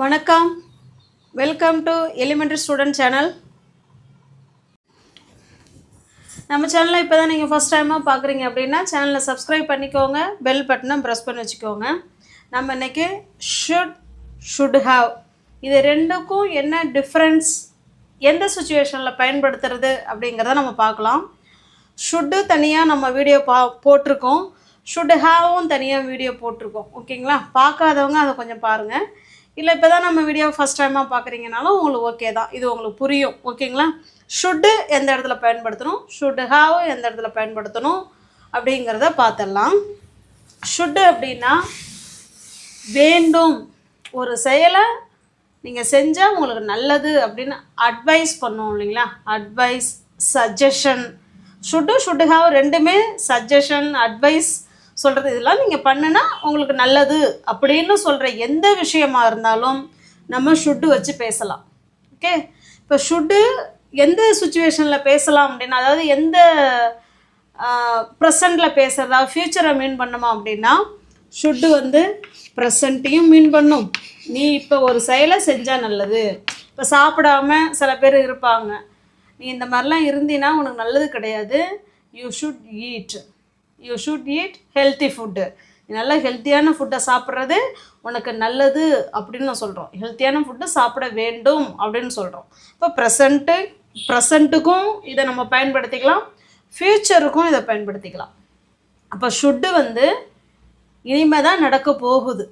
வணக்கம், welcome to elementary student channel. நம்ம சேனலை இப்போ தான் நீங்கள் ஃபஸ்ட் டைமாக பார்க்குறீங்க அப்படின்னா சேனலை சப்ஸ்கிரைப் பண்ணிக்கோங்க, பெல் பட்டனை ப்ரெஸ் பண்ணி வச்சுக்கோங்க. நம்ம இன்றைக்கி ஷுட் ஹாவ் இது ரெண்டுக்கும் என்ன டிஃப்ரென்ஸ், எந்த சுச்சுவேஷனில் பயன்படுத்துறது அப்படிங்கிறத நம்ம பார்க்கலாம். ஷுட்டு தனியாக நம்ம வீடியோ போட்டிருக்கோம், ஷுட் ஹாவும் தனியாக வீடியோ போட்டிருக்கோம். ஓகேங்களா? பார்க்காதவங்க அதை கொஞ்சம் பாருங்கள். இல்லை இப்போ தான் நம்ம வீடியோ ஃபஸ்ட் டைமாக பார்க்குறீங்கனாலும் உங்களுக்கு ஓகே தான், இது உங்களுக்கு புரியும். ஓகேங்களா? ஷுட்டு எந்த இடத்துல பயன்படுத்தணும், ஷுட் ஹாவ் எந்த இடத்துல பயன்படுத்தணும் அப்படிங்கிறத பார்த்துடலாம். ஷுட்டு அப்படின்னா வேண்டும், ஒரு செயலை நீங்கள் செஞ்சால் உங்களுக்கு நல்லது அப்படின்னு அட்வைஸ் பண்ணுவோம் இல்லைங்களா? Advice, suggestion. ஷுட் ஹாவ் ரெண்டுமே சஜஷன், அட்வைஸ் சொல்கிறது. இதெல்லாம் நீங்கள் பண்ணுனா உங்களுக்கு நல்லது அப்படின்னு சொல்கிற எந்த விஷயமா இருந்தாலும் நம்ம ஷுட்டு வச்சு பேசலாம். ஓகே, இப்போ ஷுட்டு எந்த சுச்சுவேஷனில் பேசலாம் அப்படின்னா, அதாவது எந்த ப்ரெசண்டில் பேசுகிறதா ஃப்யூச்சரை மீன் பண்ணுமா அப்படின்னா, ஷுட்டு ப்ரெசண்ட்டையும் மீன் பண்ணும். நீ இப்போ ஒரு செயலை செஞ்சால் நல்லது. இப்போ சாப்பிடாம சில பேர் இருப்பாங்க, நீ இந்த மாதிரிலாம் இருந்தீன்னா உனக்கு நல்லது கிடையாது. You should eat healthy food. நல்லா ஹெல்த்தியான ஃபுட்டை சாப்பிட்றது உனக்கு நல்லது அப்படின்னு சொல்கிறோம். ஹெல்த்தியான ஃபுட்டு சாப்பிட வேண்டும் அப்படின்னு சொல்கிறோம். இப்போ ப்ரெசண்ட்டுக்கும் இதை நம்ம பயன்படுத்திக்கலாம், ஃப்யூச்சருக்கும் இதை பயன்படுத்திக்கலாம். அப்போ ஷுட்டு இனிமே தான் நடக்க போகுது.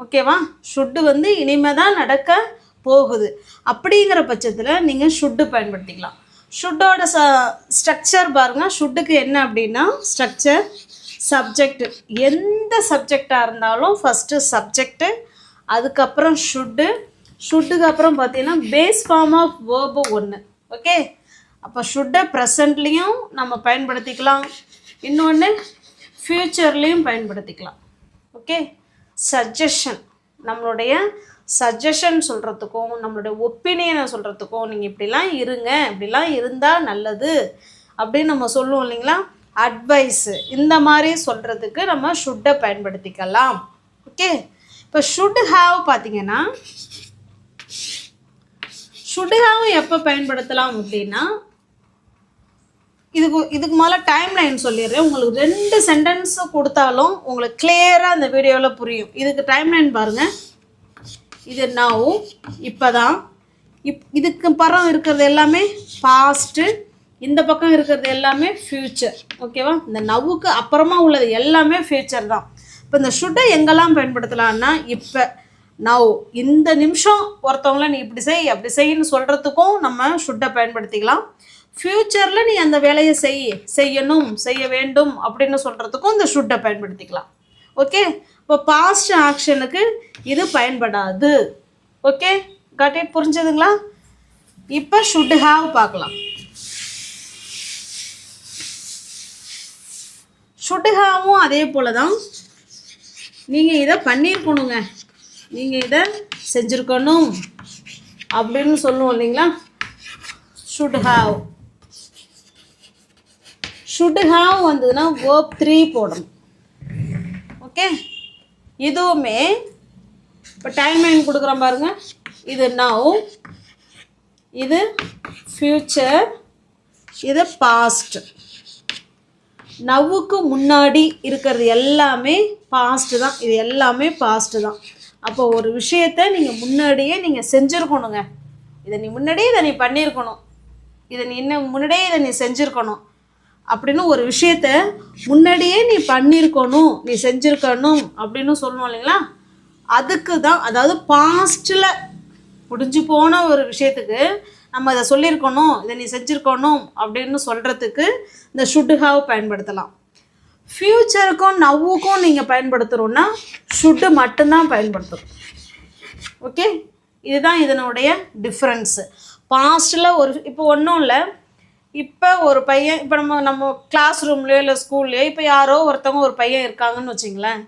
ஓகேவா? ஷுட்டு இனிமே தான் நடக்க போகுது. அப்படிங்கிற பட்சத்தில் நீங்கள் ஷுட்டு பயன்படுத்திக்கலாம். ஷுட்டோட ஸ்ட்ரக்சர் பாருங்கள். ஷுட்டுக்கு என்ன அப்படின்னா ஸ்ட்ரக்சர், சப்ஜெக்ட். எந்த சப்ஜெக்டாக இருந்தாலும் ஃபஸ்ட்டு சப்ஜெக்டு, அதுக்கப்புறம் ஷுட்டுக்கு அப்புறம் பார்த்தீங்கன்னா பேஸ் ஃபார்ம் ஆஃப் வேர்பு ஒன்று. ஓகே, அப்போ ஷுட்டை ப்ரெசண்ட்லேயும் நம்ம பயன்படுத்திக்கலாம், இன்னொன்று ஃப்யூச்சர்லேயும் பயன்படுத்திக்கலாம். ஓகே, சஜஷன், நம்மளுடைய சஜஷன் சொல்கிறதுக்கும் நம்மளுடைய ஒப்பீனியனை சொல்கிறதுக்கும் நீங்கள் இப்படிலாம் இருங்க, இப்படிலாம் இருந்தால் நல்லது அப்படின்னு நம்ம சொல்லுவோம் இல்லைங்களா? அட்வைஸு, இந்த மாதிரி சொல்கிறதுக்கு நம்ம ஷுட்டை பயன்படுத்திக்கலாம். ஓகே, இப்போ ஷுட் ஹாவ் பார்த்தீங்கன்னா, ஷுட் ஹாவ் எப்போ பயன்படுத்தலாம் அப்படின்னா, இதுக்கு முதல்ல டைம் லைன் சொல்லிடுறேன். உங்களுக்கு 2 சென்டென்ஸ் கொடுத்தாலும் உங்களுக்கு கிளியராக அந்த வீடியோவில் புரியும். இதுக்கு டைம் லைன் பாருங்கள். இது நவ், இப்போ தான். இதுக்கு பக்கம் இருக்கிறது எல்லாமே பாஸ்ட்டு, இந்த பக்கம் இருக்கிறது எல்லாமே ஃப்யூச்சர். ஓகேவா? இந்த நவ்வுக்கு அப்புறமா உள்ளது எல்லாமே ஃப்யூச்சர் தான். இப்போ இந்த ஷுட்டை எங்கெல்லாம் பயன்படுத்தலான்னா, இப்போ நவ், இந்த நிமிஷம் ஒருத்தவங்கள நீ இப்படி செய் அப்படி செய்யன்னு சொல்கிறதுக்கும் நம்ம ஷுட்டை பயன்படுத்திக்கலாம். ஃப்யூச்சரில் நீ அந்த வேலையை செய்யணும், செய்ய வேண்டும் அப்படின்னு சொல்கிறதுக்கும் இந்த ஷுட்டை பயன்படுத்திக்கலாம். ஓகே, இப்போ பாஸ்ட் ஆக்ஷனுக்கு இது பயன்படாது. Okay, got it? புரிஞ்சதுங்களா? இப்போ ஷுட் ஹாவ் பார்க்கலாம். ஷுட் ஹாவும் அதே போல தான். நீங்கள் இதை பண்ணியிருக்கணுங்க, நீங்கள் இதை செஞ்சுருக்கணும் அப்படின்னு சொல்லுவோம் இல்லைங்களா? ஷுட் ஹாவ் வந்ததுன்னா verb 3 போடணும். ஓகே, இதுவுமே இப்போ டைம் லைன் கொடுக்குறோம் பாருங்கள். இது நவ், இது ஃப்யூச்சர், இது பாஸ்ட். நவ்வுக்கு முன்னாடி இருக்கிறது எல்லாமே பாஸ்ட்டு தான், இது எல்லாமே பாஸ்ட்டு தான். அப்போ ஒரு விஷயத்தை நீங்கள் முன்னாடியே நீங்கள் செஞ்சுருக்கணுங்க. இதை நீ முன்னாடியே இதை நீ பண்ணியிருக்கணும், இதை நீ இன்னும் முன்னாடியே இதை நீ செஞ்சுருக்கணும் அப்படின்னு ஒரு விஷயத்த முன்னாடியே நீ பண்ணியிருக்கணும், நீ செஞ்சுருக்கணும் அப்படின்னு சொல்லணும் இல்லைங்களா? அதுக்கு தான், அதாவது பாஸ்ட்டில் முடிஞ்சு போன ஒரு விஷயத்துக்கு நம்ம இதை சொல்லியிருக்கணும், இதை நீ செஞ்சுருக்கணும் அப்படின்னு சொல்கிறதுக்கு இந்த ஷுட் ஹாவ் பயன்படுத்தலாம். ஃப்யூச்சருக்கும் நவ்வுக்கும் நீங்கள் பயன்படுத்துகிறோன்னா ஷுட்டு மட்டும்தான் பயன்படுத்தணும். ஓகே, இதுதான் இதனுடைய டிஃப்ரென்ஸு. பாஸ்ட்டில் இப்போ ஒன்றும் இல்லை, இப்போ ஒரு பையன், இப்போ நம்ம கிளாஸ் ரூம்லேயோ இல்லை ஸ்கூல்லையோ இப்போ யாரோ ஒருத்தவங்க ஒரு பையன் இருக்காங்கன்னு வச்சிங்களேன்.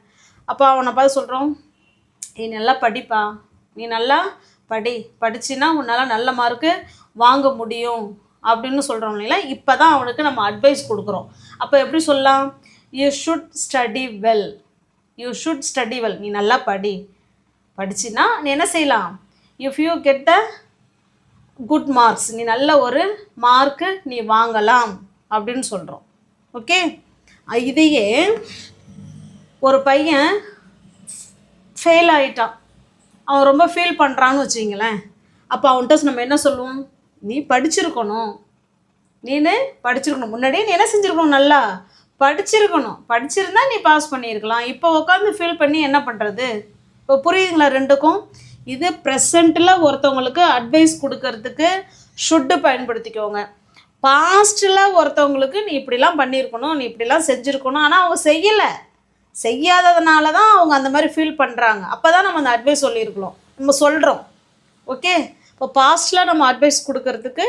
அப்போ அவனை பார்த்து சொல்கிறோம், நீ நல்லா படிப்பா, நீ நல்லா படிச்சின்னா உன்னால் நல்ல மார்க்கு வாங்க முடியும் அப்படின்னு சொல்கிறோம் இல்லைங்களா? இப்போ தான் அவனுக்கு நம்ம அட்வைஸ் கொடுக்குறோம். அப்போ எப்படி சொல்லலாம்? யூ ஷுட் ஸ்டடி வெல், நீ நல்லா படி படிச்சினா நீ என்ன செய்யலாம், if you get the good marks, நீ நல்ல ஒரு மார்க்கு நீ வாங்கலாம் அப்படின்னு சொல்கிறோம். ஓகே, இதையே ஒரு பையன் ஃபெயில் ஆகிட்டான், அவன் ரொம்ப ஃபீல் பண்ணுறான்னு வச்சுங்களேன். அப்போ அவன்கிட்ட நம்ம என்ன சொல்லுவோம், நீ படிச்சிருக்கணும், முன்னாடியே நீ என்ன செஞ்சுருக்கணும், நல்லா படிச்சிருக்கணும், படிச்சிருந்தா நீ பாஸ் பண்ணியிருக்கலாம். இப்போ உட்காந்து ஃபீல் பண்ணி என்ன பண்ணுறது? இப்போ புரியுதுங்களா ரெண்டுக்கும்? இது ப்ரெசண்ட்டில் ஒருத்தவங்களுக்கு அட்வைஸ் கொடுக்கறதுக்கு ஷுட்டு பயன்படுத்திக்கோங்க. பாஸ்ட்டில் ஒருத்தவங்களுக்கு நீ இப்படிலாம் பண்ணியிருக்கணும், நீ இப்படிலாம் செஞ்சுருக்கணும், ஆனால் அவங்க செய்யாததுனால தான் அவங்க அந்த மாதிரி ஃபீல் பண்ணுறாங்க. அப்போ தான் நம்ம அந்த அட்வைஸ் சொல்லியிருக்கணும், நம்ம சொல்கிறோம். ஓகே, இப்போ பாஸ்ட்டில் நம்ம அட்வைஸ் கொடுக்கறதுக்கு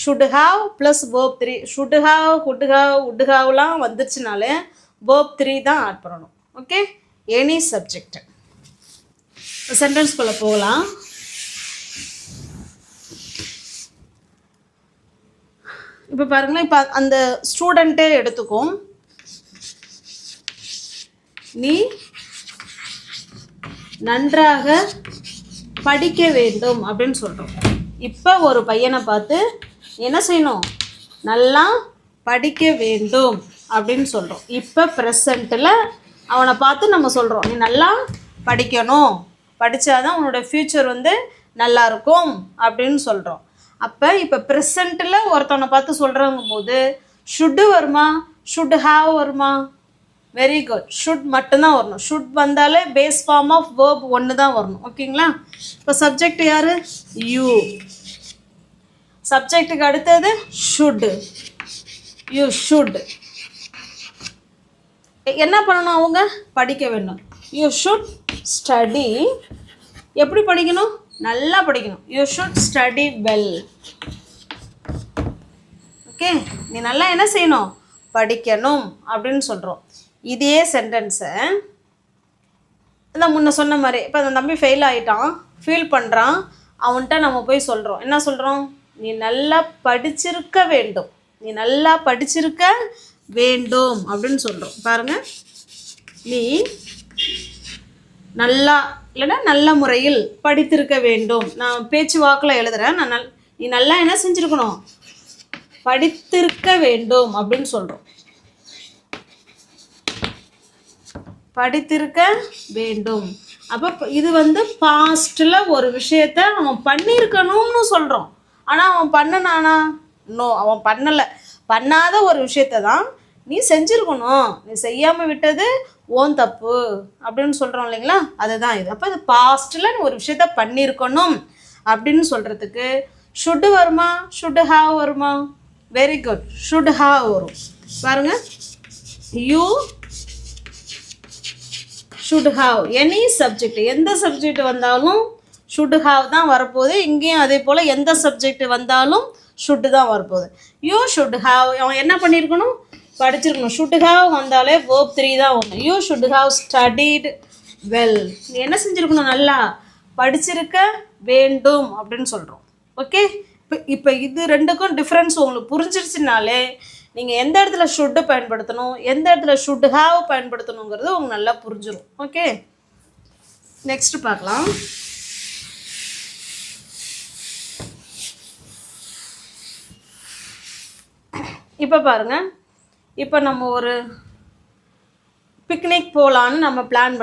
should have plus verb 3, should have, could have, would ஹாவ்லாம் வந்துச்சுனாலே verb 3 தான் ஆட் பண்ணணும். Okay, any subject. சென்டென்ஸ்குள்ளே போகலாம். இப்போ பாருங்களேன், இப்போ அந்த ஸ்டூடெண்ட்டே எடுத்துக்கும், நீ நன்றாக படிக்க வேண்டும் அப்படின்னு சொல்கிறோம். இப்போ ஒரு பையனை பார்த்து என்ன செய்யணும், நல்லா படிக்க வேண்டும் அப்படின்னு சொல்கிறோம். இப்போ ப்ரெசண்ட்டில் அவனை பார்த்து நம்ம சொல்கிறோம், நீ நல்லா படிக்கணும், படித்தாதான் உன்னோட ஃப்யூச்சர் வந்து நல்லாயிருக்கும் அப்படின்னு சொல்கிறோம். அப்போ இப்போ ப்ரெசண்ட்டில் ஒருத்தவனை பார்த்து சொல்கிறங்கும் போது ஷுட்டு வருமா, ஷுட் ஹாவ் வருமா? வெரி குட், ஷுட் மட்டும்தான் வரணும். ஷுட் வந்தாலே பேஸ் ஃபார்ம் ஆஃப் வேர்ப் ஒன்று தான் வரணும். ஓகேங்களா? இப்போ சப்ஜெக்ட் யார், யூ. சப்ஜெக்டுக்கு அடுத்தது ஷுட், யூ ஷுட். என்ன பண்ணணும், அவங்க படிக்க வேண்டும். You should study. எப்படி படிக்கணும், நல்லா படிக்கணும். You should study well. Okay, நீ நல்லா என்ன செய்யணும், படிக்கணும் அப்படின்னு சொல்கிறோம். இதே சென்டென்ஸை நான் முன்ன சொன்ன மாதிரி, இப்போ அந்த தம்பி ஃபெயில் ஆகிட்டான், ஃபீல் பண்ணுறான், அவன்கிட்ட நம்ம போய் சொல்கிறோம், என்ன சொல்கிறோம், நீ நல்லா படிச்சிருக்க வேண்டும், நீ நல்லா படிச்சிருக்க வேண்டும் அப்படின்னு சொல்கிறோம். பாருங்கள், நீ நல்லா இல்லைன்னா நல்ல முறையில் படித்திருக்க வேண்டும். நான் பேச்சு வாக்கில் எழுதுகிறேன். நீ நல்லா என்ன செஞ்சுருக்கணும், படித்திருக்க வேண்டும் அப்படின்னு சொல்கிறோம். படித்திருக்க வேண்டும். அப்போ இது வந்து பாஸ்ட்டில் ஒரு விஷயத்த அவன் பண்ணியிருக்கணும்னு சொல்கிறோம். ஆனால் அவன் பண்ணனானா, நோ, அவன் பண்ணலை. பண்ணாத ஒரு விஷயத்த தான் நீ செஞ்சுருக்கணும், நீ செய்யாமல் விட்டது ஓன் தப்பு அப்படின்னு சொல்கிறோம் இல்லைங்களா, அதுதான் இது. அப்போ இது பாஸ்ட்டில் நீ ஒரு விஷயத்த பண்ணியிருக்கணும் அப்படின்னு சொல்கிறதுக்கு ஷுட்டு வருமா, ஷுட் ஹாவ் வருமா? வெரி குட், ஷுட் ஹாவ் வரும். பாருங்கள், you should have any subject, எந்த சப்ஜெக்ட் வந்தாலும் ஷுட் ஹாவ் தான் வரப்போகுது. இங்கேயும் அதே போல் எந்த சப்ஜெக்ட் வந்தாலும் ஷுட்டு தான் வரப்போகுது. யூ ஷுட் ஹாவ், அவன் என்ன பண்ணியிருக்கணும், படிச்சிருக்கணும். ஷுட் ஹாவ் வந்தாலே verb 3 தான் வரணும். You should have studied well. நீ என்ன செஞ்சுருக்கணும், நல்லா படிச்சிருக்க வேண்டும் அப்படின்னு சொல்கிறோம். ஓகே, இப்போ இது ரெண்டுக்கும் டிஃப்ரென்ஸ் உங்களுக்கு புரிஞ்சிருச்சுனாலே நீங்கள் எந்த இடத்துல ஷுட்டு பயன்படுத்தணும், எந்த இடத்துல ஷுட் ஹாவ் பயன்படுத்தணுங்கிறது உங்களுக்கு நல்லா புரிஞ்சிடும். ஓகே, நெக்ஸ்ட் பார்க்கலாம். இப்போ பாருங்கள், இப்போ நம்ம ஒரு பிக்னிக் போகலான்னு நம்ம பிளான்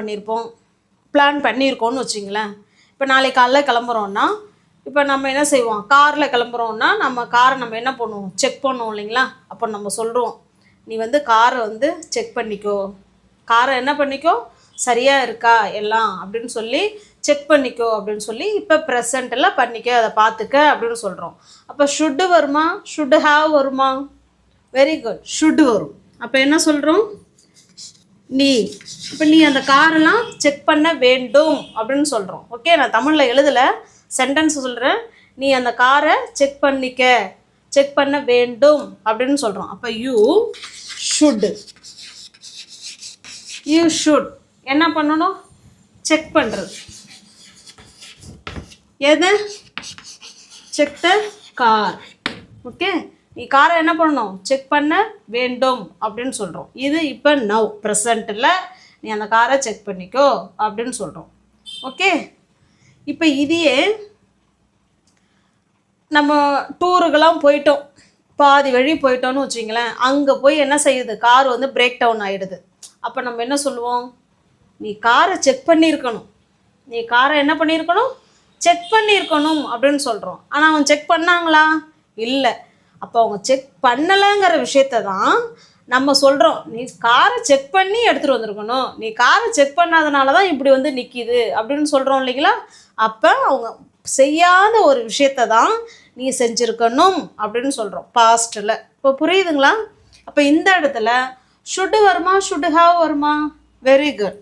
பண்ணியிருக்கோம்னு வச்சிங்களேன். இப்போ நாளைக்கு காலைல கிளம்புறோன்னா, இப்போ நம்ம என்ன செய்வோம், காரில் கிளம்புறோன்னா நம்ம காரை நம்ம என்ன பண்ணுவோம், செக் பண்ணுவோம் இல்லைங்களா. அப்போ நம்ம சொல்கிறோம், நீ வந்து காரை வந்து செக் பண்ணிக்கோ, காரை என்ன பண்ணிக்கோ, சரியாக இருக்கா எல்லாம் அப்படின்னு சொல்லி செக் பண்ணிக்கோ அப்படின்னு சொல்லி இப்போ ப்ரெசண்ட்டில் பண்ணிக்க, அதை பார்த்துக்க அப்படின்னு சொல்கிறோம். அப்போ ஷுட்டு வருமா, ஷுட் ஹாவ் வருமா? வெரி குட், ஷுட்டு வரும். அப்போ என்ன சொல்கிறோம், நீ அந்த காரெல்லாம் செக் பண்ண வேண்டும் அப்படின்னு சொல்கிறோம். ஓகே, நான் தமிழில் எழுதலை, சென்டென்ஸ் சொல்கிறேன். நீ அந்த காரை செக் பண்ண வேண்டும் அப்படின்னு சொல்கிறோம். அப்போ யூ ஷுட் என்ன பண்ணணும், செக் பண்ணுறது. எது, செக் த கார். ஓகே, நீ காரை என்ன பண்ணணும், செக் பண்ண வேண்டும் அப்படின்னு சொல்கிறோம். இது இப்போ நவ் ப்ரெசண்ட்டில் நீ அந்த காரை செக் பண்ணிக்கோ அப்படின்னு சொல்கிறோம். ஓகே, இப்போ இதையே நம்ம டூருக்கெல்லாம் போயிட்டோம், பாதி வழி போயிட்டோன்னு வச்சிங்களேன், அங்கே போய் என்ன செய்யுது, கார் வந்து பிரேக் டவுன் ஆகிடுது. அப்போ நம்ம என்ன சொல்லுவோம், நீ காரை செக் பண்ணியிருக்கணும், நீ காரை என்ன பண்ணியிருக்கணும், செக் பண்ணியிருக்கணும் அப்படின்னு சொல்கிறோம். ஆனால் அவங்க செக் பண்ணாங்களா, இல்லை. அப்போ அவங்க செக் பண்ணலைங்கிற விஷயத்த தான் நம்ம சொல்கிறோம், நீ காரை செக் பண்ணி எடுத்துகிட்டு வந்திருக்கணும், நீ காரை செக் பண்ணாதனால தான் இப்படி வந்து நிற்கிது அப்படின்னு சொல்கிறோம் இல்லைங்களா. அப்போ அவங்க செய்யாத ஒரு விஷயத்த தான் நீ செஞ்சுருக்கணும் அப்படின்னு சொல்கிறோம் பாஸ்ட்டில். இப்போ புரியுதுங்களா. அப்போ இந்த இடத்துல ஷுட்டு வருமா, ஷுட் ஹாவ் வருமா, வெரி குட்.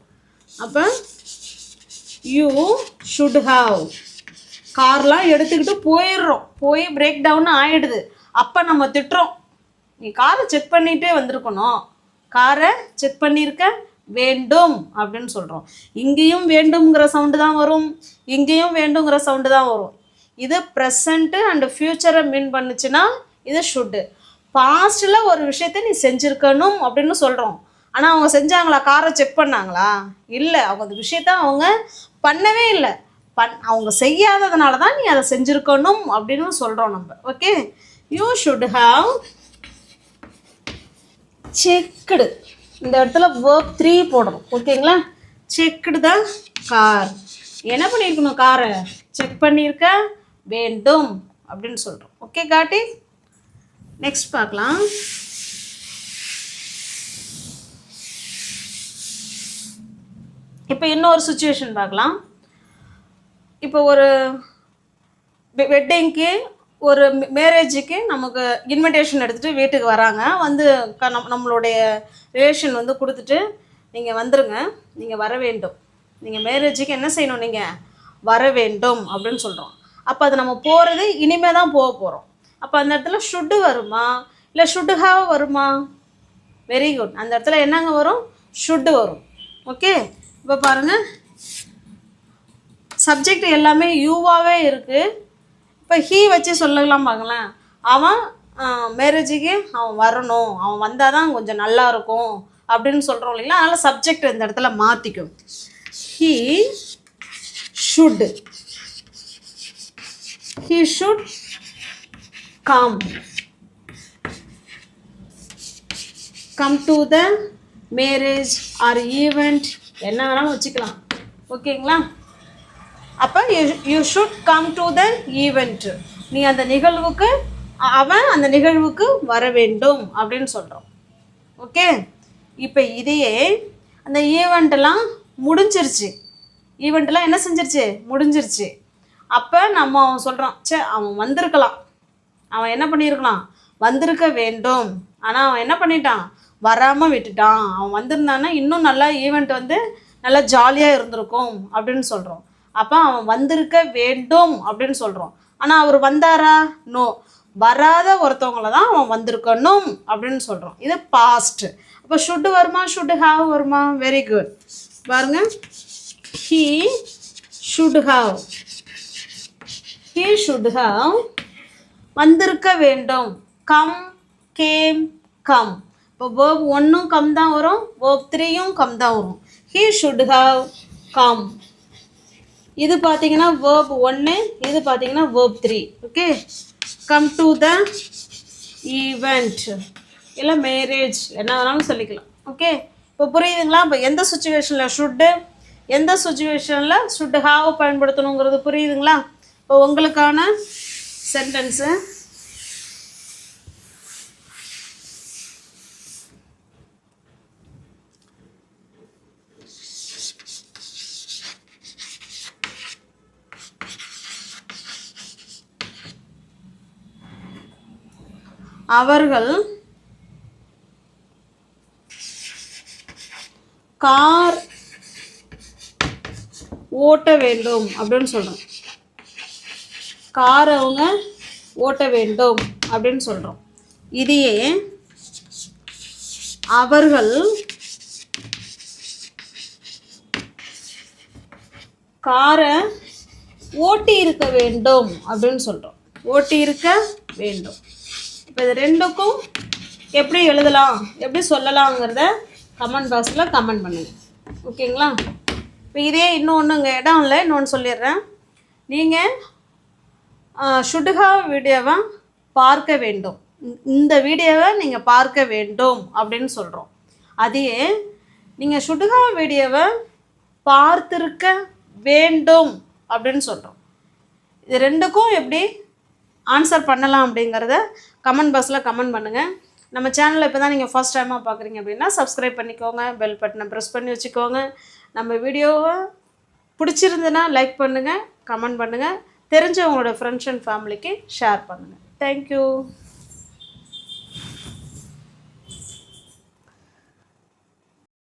அப்போ யூ ஷுட் ஹாவ், கார்லாம் எடுத்துக்கிட்டு போயிடுறோம், போய் பிரேக் டவுன் ஆகிடுது. அப்போ நம்ம திட்டுறோம், நீ காரை செக் பண்ணிகிட்டே வந்திருக்கணும், காரை செக் பண்ணியிருக்க வேண்டும் அப்படின்னு சொல்கிறோம். இங்கேயும் வேண்டும்ங்கிற சவுண்டு தான் வரும், இங்கேயும் வேண்டுங்கிற சவுண்டு தான் வரும். இது ப்ரெசண்ட்டு அண்டு ஃப்யூச்சரை மீன் பண்ணுச்சுன்னா இது ஷுட்டு. பாஸ்ட்டில் ஒரு விஷயத்தை நீ செஞ்சுருக்கணும் அப்படின்னு சொல்கிறோம். ஆனால் அவங்க செஞ்சாங்களா, காரை செக் பண்ணாங்களா, இல்லை. அவங்க அந்த விஷயத்த அவங்க பண்ணவே இல்லை. அவங்க செய்யாததுனால தான் நீ அதை செஞ்சுருக்கணும் அப்படின்னு சொல்கிறோம் நம்ம. Okay, you should have checked. இந்த இடத்துல verb 3 போடணும். ஓகேங்களா. செக்குடு தான் கார். என்ன பண்ணியிருக்கணும், காரை செக் பண்ணியிருக்க வேண்டும் அப்படின்னு சொல்கிறோம். ஓகே காட்டி. நெக்ஸ்ட் பார்க்கலாம். இப்போ இன்னொரு சுச்சுவேஷன் பார்க்கலாம். இப்போ ஒரு வெட்டிங்க்கு, ஒரு மேரேஜுக்கு நமக்கு இன்விடேஷன் எடுத்துகிட்டு வீட்டுக்கு வராங்க. வந்து நம்மளுடைய ரிலேஷன் வந்து கொடுத்துட்டு, நீங்கள் வந்துடுங்க, நீங்கள் வர வேண்டும், நீங்கள் மேரேஜுக்கு என்ன செய்யணும், நீங்கள் வர வேண்டும் அப்படின்னு சொல்கிறோம். அப்போ அது நம்ம போகிறது இனிமேல் தான் போக போகிறோம். அப்போ அந்த இடத்துல ஷுட்டு வருமா, இல்லை ஷுட்டு ஹாவ் வருமா, வெரி குட். அந்த இடத்துல என்னங்க வரும், ஷுட்டு வரும். ஓகே. இப்போ பாருங்கள், சப்ஜெக்ட் எல்லாமே யூவாகவே இருக்குது. இப்போ ஹீ வச்சு சொல்லலாம் பார்க்கலாம். அவன் மேரேஜுக்கு அவன் வரணும், அவன் வந்தால் தான் கொஞ்சம் நல்லா இருக்கும் அப்படின்னு சொல்கிறோம் இல்லைங்களா. அதனால் சப்ஜெக்ட் இந்த இடத்துல மாற்றிக்கும். He should, he should come to the marriage or event, என்ன வேணாலும் வச்சுக்கலாம். ஓகேங்களா. அப்போ you should come to the event, நீ அந்த நிகழ்வுக்கு, அவன் அந்த நிகழ்வுக்கு வர வேண்டும் அப்படின்னு சொல்கிறோம். ஓகே. இப்போ இதையே அந்த ஈவெண்ட்டெல்லாம் முடிஞ்சிருச்சு, ஈவெண்ட்டெல்லாம் என்ன செஞ்சிருச்சு, முடிஞ்சிருச்சு. அப்போ நம்ம அவன் சொல்கிறான், சே அவன் வந்திருக்கலாம், அவன் என்ன பண்ணியிருக்கலாம், வந்திருக்க வேண்டும், ஆனால் அவன் என்ன பண்ணிட்டான், வராமல் விட்டுட்டான். அவன் வந்திருந்தான்னா இன்னும் நல்லா ஈவெண்ட் வந்து நல்லா ஜாலியாக இருந்திருக்கும் அப்படின்னு சொல்கிறோம். அப்போ அவன் வந்திருக்க வேண்டும் அப்படின்னு சொல்கிறோம். ஆனால் அவர் வந்தாரா, நோ. வராத ஒருத்தவங்கள தான் அவன் வந்திருக்கணும் அப்படின்னு சொல்கிறோம். இது பாஸ்ட். அப்போ ஷுட்டு வருமா, ஷுட் ஹாவ் வருமா, வெரி குட். பாருங்க, he should have, he should have வந்திருக்க வேண்டும், கம், கேம், கம். இப்போ verb 1 கம் தான் வரும், verb 3 கம் தான் வரும். He should have come. இது பார்த்தீங்கன்னா verb 1, இது பார்த்தீங்கன்னா verb 3. Okay. Come to the event, இல்லை மேரேஜ், என்ன வேணாலும் சொல்லிக்கலாம். ஓகே. இப்போ புரியுதுங்களா. இப்போ எந்த சுச்சுவேஷனில் ஷுட்டு, எந்த சுச்சுவேஷனில் ஷுட் ஹாவ் பயன்படுத்தணுங்கிறது புரியுதுங்களா. இப்போ உங்களுக்கான சென்டென்ஸு, அவர்கள் கார் ஓட்ட வேண்டும் அப்படின்னு சொல்கிறோம். கார் அவங்க ஓட்ட வேண்டும் அப்படின்னு சொல்கிறோம். இதையே அவர்கள் காரை ஓட்டி இருக்க வேண்டும் அப்படின்னு சொல்கிறோம். ஓட்டி இருக்க வேண்டும். இப்போ இது ரெண்டுக்கும் எப்படி எழுதலாம், எப்படி சொல்லலாங்கிறத கமெண்ட் பாக்ஸில் கமெண்ட் பண்ணுங்கள். ஓகேங்களா. இப்போ இதே இன்னொன்று இங்கே இடம் இல்லை, இன்னொன்று சொல்லிடுறேன். நீங்கள் ஷுட்ஹா வீடியோவை பார்க்க வேண்டும், இந்த வீடியோவை நீங்கள் பார்க்க வேண்டும் அப்படின்னு சொல்கிறோம். அதையே நீங்கள் ஷுட்ஹா வீடியோவை பார்த்திருக்க வேண்டும் அப்படின்னு சொல்கிறோம். இது ரெண்டுக்கும் எப்படி ஆன்சர் பண்ணலாம் அப்படிங்கிறத கமெண்ட் பாக்ஸில் கமெண்ட் பண்ணுங்கள். நம்ம சேனலில் இப்போ தான் நீங்கள் ஃபர்ஸ்ட் டைமாக பார்க்குறீங்க அப்படின்னா சப்ஸ்கிரைப் பண்ணிக்கோங்க, பெல் பட்டனை ப்ரெஸ் பண்ணி வச்சுக்கோங்க. நம்ம வீடியோவை பிடிச்சிருந்துன்னா லைக் பண்ணுங்கள், கமெண்ட் பண்ணுங்கள், தெரிஞ்ச உங்களோட ஃப்ரெண்ட்ஸ் அண்ட் ஃபேமிலிக்கு ஷேர் பண்ணுங்கள். தேங்க்யூ.